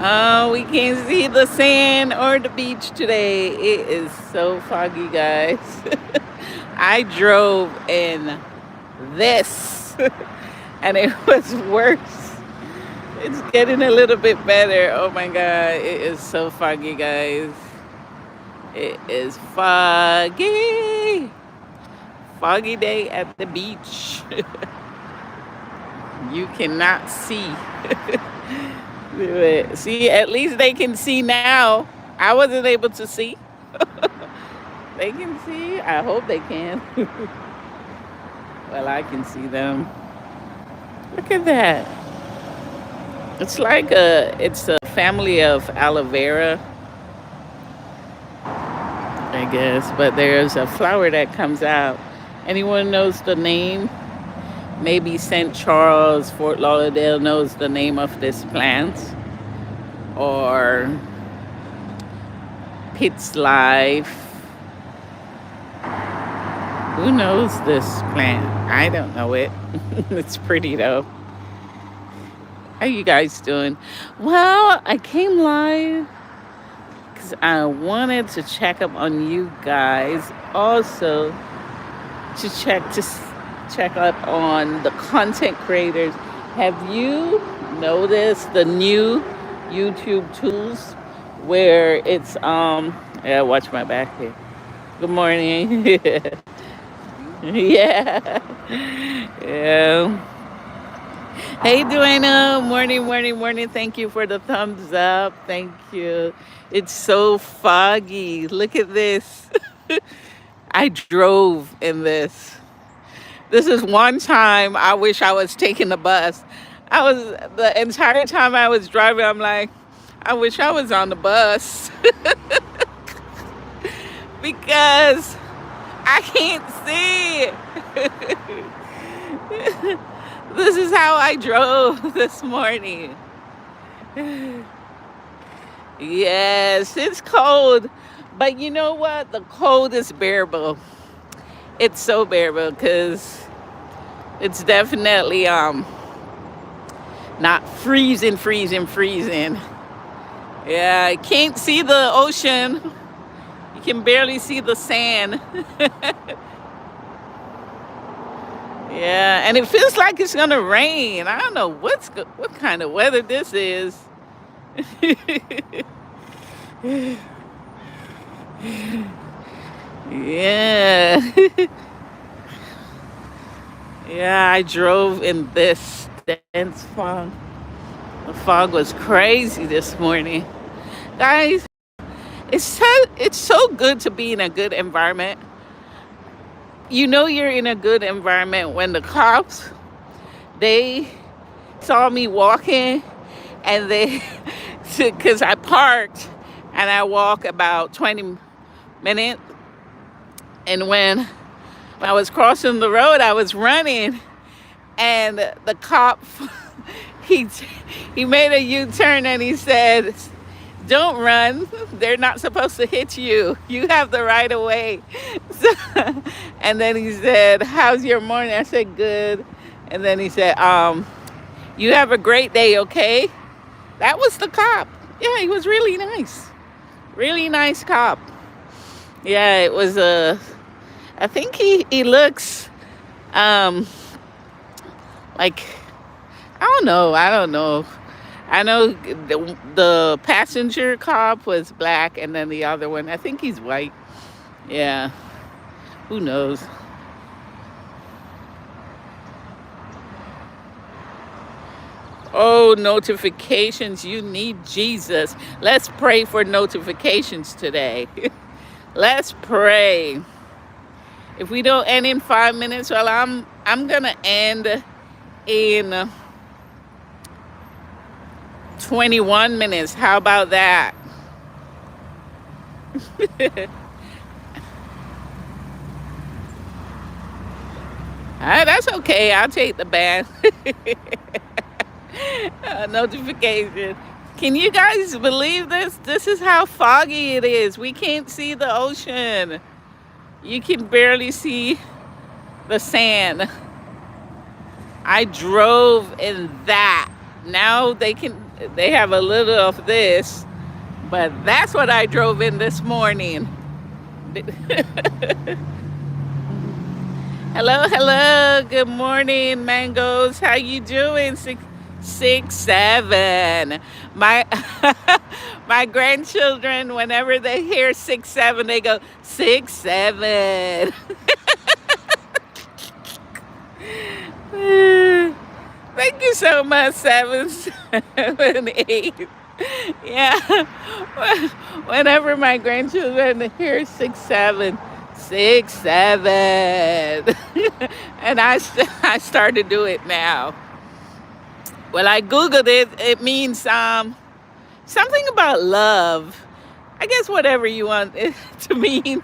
Oh, we can't see the sand or the beach today. It is so foggy, guys. I drove in this and it was worse. It's getting a little bit better. Oh my God. It is so foggy, guys. It is foggy. Foggy day at the beach. You cannot see. See, at least they can see now. I wasn't able to see. They can see. I hope they can. Well, I can see them. Look at that. It's a family of aloe vera, I guess. But there's a flower that comes out. Anyone knows the name? Maybe St. Charles, Fort Lauderdale knows the name of this plant, or Pitt's Life. Who knows this plant? I don't know it. It's pretty though. How you guys doing? Well, I came live because I wanted to check up on you guys. Also, to check up on the content creators. Have you noticed the new YouTube tools where it's yeah, watch my back here. Good morning. Yeah. Yeah. Hey Duana, morning, morning, morning. Thank you for the thumbs up. Thank you. It's so foggy. Look at this. I drove in this. This is one time I wish I was taking the bus. I was the entire time I was driving, I'm like, I wish I was on the bus because I can't see. This is how I drove this morning. Yes, it's cold. But you know what? The cold is bearable. It's so bearable because it's definitely not freezing, freezing, freezing. Yeah, I can't see the ocean. You can barely see the sand. Yeah, and it feels like it's gonna rain. I don't know what kind of weather this is. Yeah. Yeah, I drove in this dense fog. The fog was crazy this morning. Guys, it's so good to be in a good environment. You know you're in a good environment when the cops, they saw me walking and they, because I parked and I walk about 20 minutes. And when I was crossing the road, I was running and the cop, he, he made a U-turn and he said, don't run. They're not supposed to hit you. You have the right of way. So, and then he said, how's your morning? I said, good. And then he said, you have a great day, okay? That was the cop. Yeah, he was really nice. Really nice cop. Yeah, it was I think he looks like, I don't know. I know the passenger cop was black, and then the other one, I think he's white. Yeah, who knows? Oh, notifications. You need Jesus. Let's pray for notifications today. Let's pray. If we don't end in 5 minutes, well, I'm gonna end in 21 minutes. How about that? That's okay. I'll take the ban. Notification. Can you guys believe this? This is how foggy it is. We can't see the ocean. You can barely see the sand. I drove in that. Now they can, They have a little of this, but that's what I drove in this morning. Hello, hello. Good morning, mangoes. How you doing? 6, 6, 7. My my grandchildren, whenever they hear 6, 7, they go 6, 7. Thank you so much, 7, 7, 8. Yeah. Whenever my grandchildren hear 6, 7, 6, 7, and I started to do it now. Well, I googled it. It means something about love. I guess whatever you want it to mean.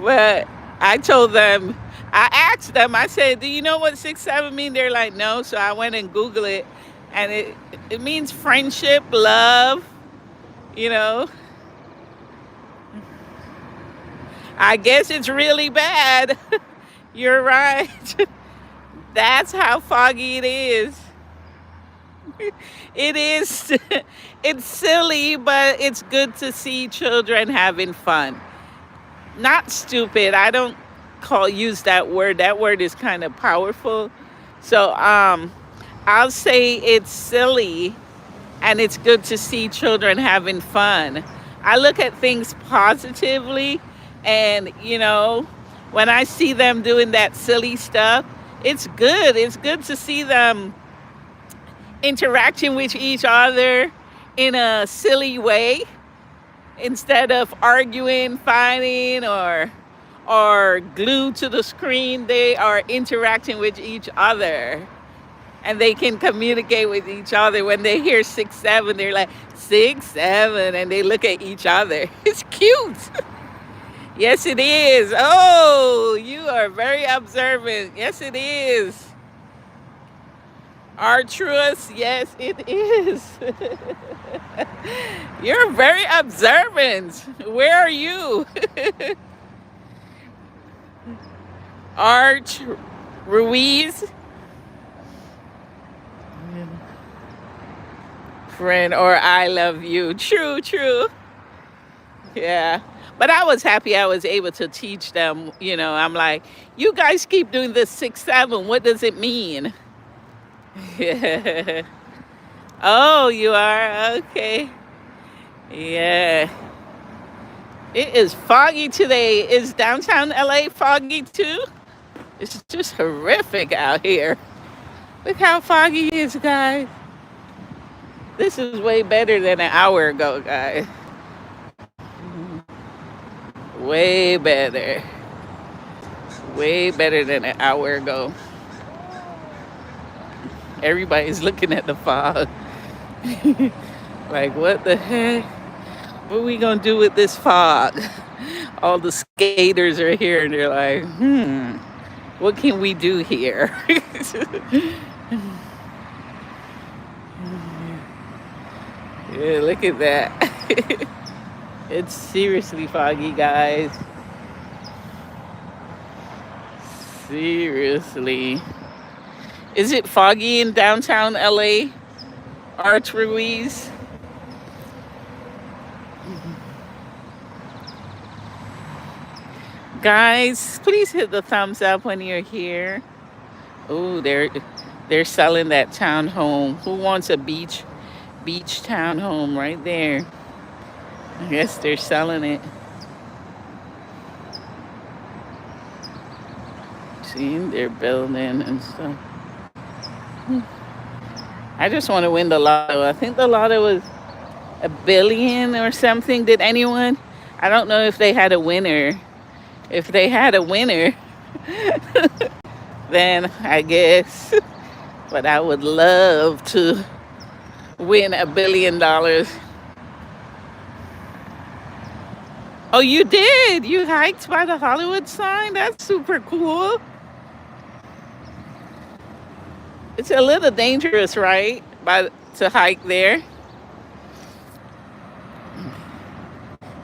But I told them, I asked them, I said, do you know what 6, 7 mean? They're like, no. So I went and Googled it, and it means friendship, love, you know. I guess it's really bad. You're right. That's how foggy it is. It is. It's silly, but it's good to see children having fun. Not stupid. I don't use that word. That word is kind of powerful. So I'll say it's silly, and it's good to see children having fun. I look at things positively, and when I see them doing that silly stuff, it's good. It's good to see them interacting with each other in a silly way instead of arguing, fighting, or glued to the screen. They are interacting with each other, and they can communicate with each other. When they hear 6, 7, they're like 6, 7, and they look at each other. It's cute. Yes, it is. Oh, you are very observant. Yes, it is. Arduous. Yes, it is. You're very observant. Where are you? Arch Ruiz. Friend, or I love you. True, true. Yeah. But I was happy I was able to teach them. I'm like, you guys keep doing this 6, 7. What does it mean? Oh, you are? Okay. Yeah. It is foggy today. Is downtown LA foggy too? It's just horrific out here. Look how foggy it is, guys. This is way better than an hour ago, guys. Way better. Way better than an hour ago. Everybody's looking at the fog. Like, what the heck? What are we going to do with this fog? All the skaters are here, and they're like, what can we do here? Yeah, look at that. It's seriously foggy, guys. Seriously. Is it foggy in downtown LA? Arch Ruiz? Guys, please hit the thumbs up when you're here. Oh, they're selling that townhome. Who wants a beach townhome right there? I guess they're selling it. See, they're building and stuff. I just want to win the lotto. I think the lotto was $1 billion or something. Did anyone? I don't know if they had a winner. If they had a winner, then I guess. But I would love to win $1 billion. Oh, you did? You hiked by the Hollywood sign? That's super cool. It's a little dangerous, right? To hike there.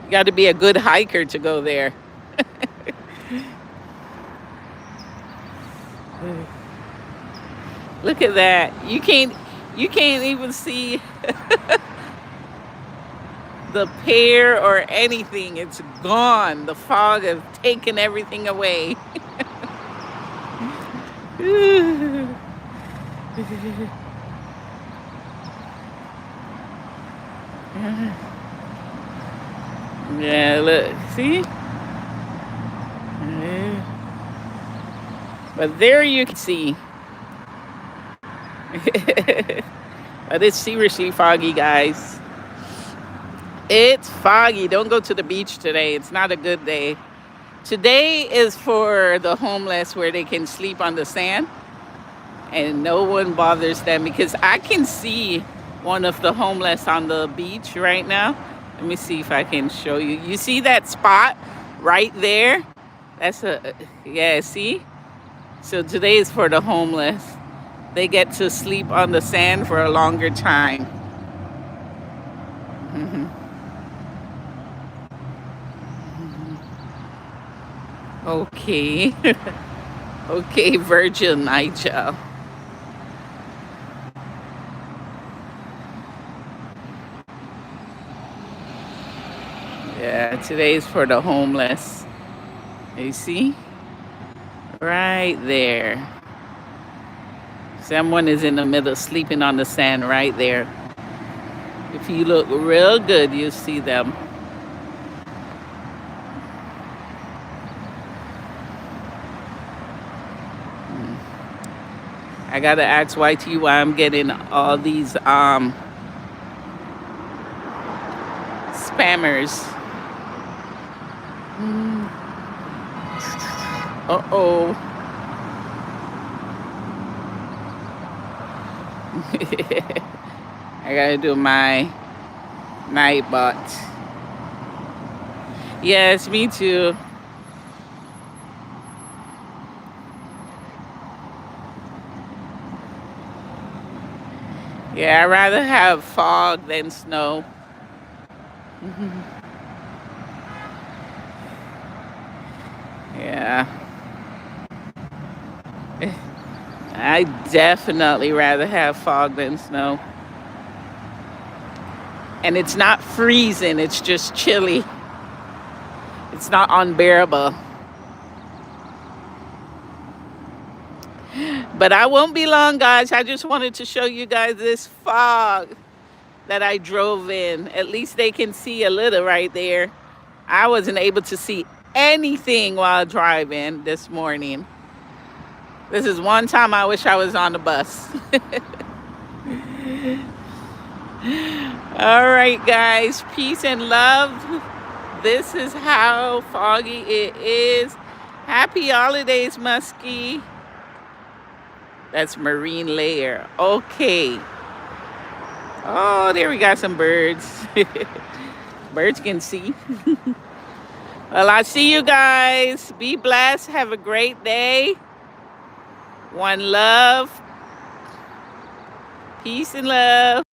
You got to be a good hiker to go there. Look at that. You You can't even see the pear or anything. It's gone. The fog has taken everything away. Yeah, look, see? But there you can see. But it's seriously foggy, guys. It's foggy. Don't go to the beach today. It's not a good day. Today is for the homeless where they can sleep on the sand and no one bothers them, because I can see one of the homeless on the beach right now. Let me see if I can show you. You see that spot right there? That's yeah, see? So today is for the homeless. They get to sleep on the sand for a longer time. Okay. Okay, Virgin Nigel. Yeah, today's for the homeless. You see? Right there. Someone is in the middle sleeping on the sand right there. If you look real good, you'll see them. I gotta ask YT why I'm getting all these spammers. Uh-oh. I gotta do my night bot. Yes, me too. Yeah, I'd rather have fog than snow. Yeah. I definitely rather have fog than snow. And it's not freezing, it's just chilly. It's not unbearable. But I won't be long, guys. I just wanted to show you guys this fog that I drove in. At least they can see a little right there. I wasn't able to see anything while driving this morning. This is one time I wish I was on the bus. All right, guys. Peace and love. This is how foggy it is. Happy holidays, Muskie. That's marine layer. Okay. Oh, there we got some birds. Birds can see. Well, I'll see you guys. Be blessed. Have a great day. One love. Peace and love.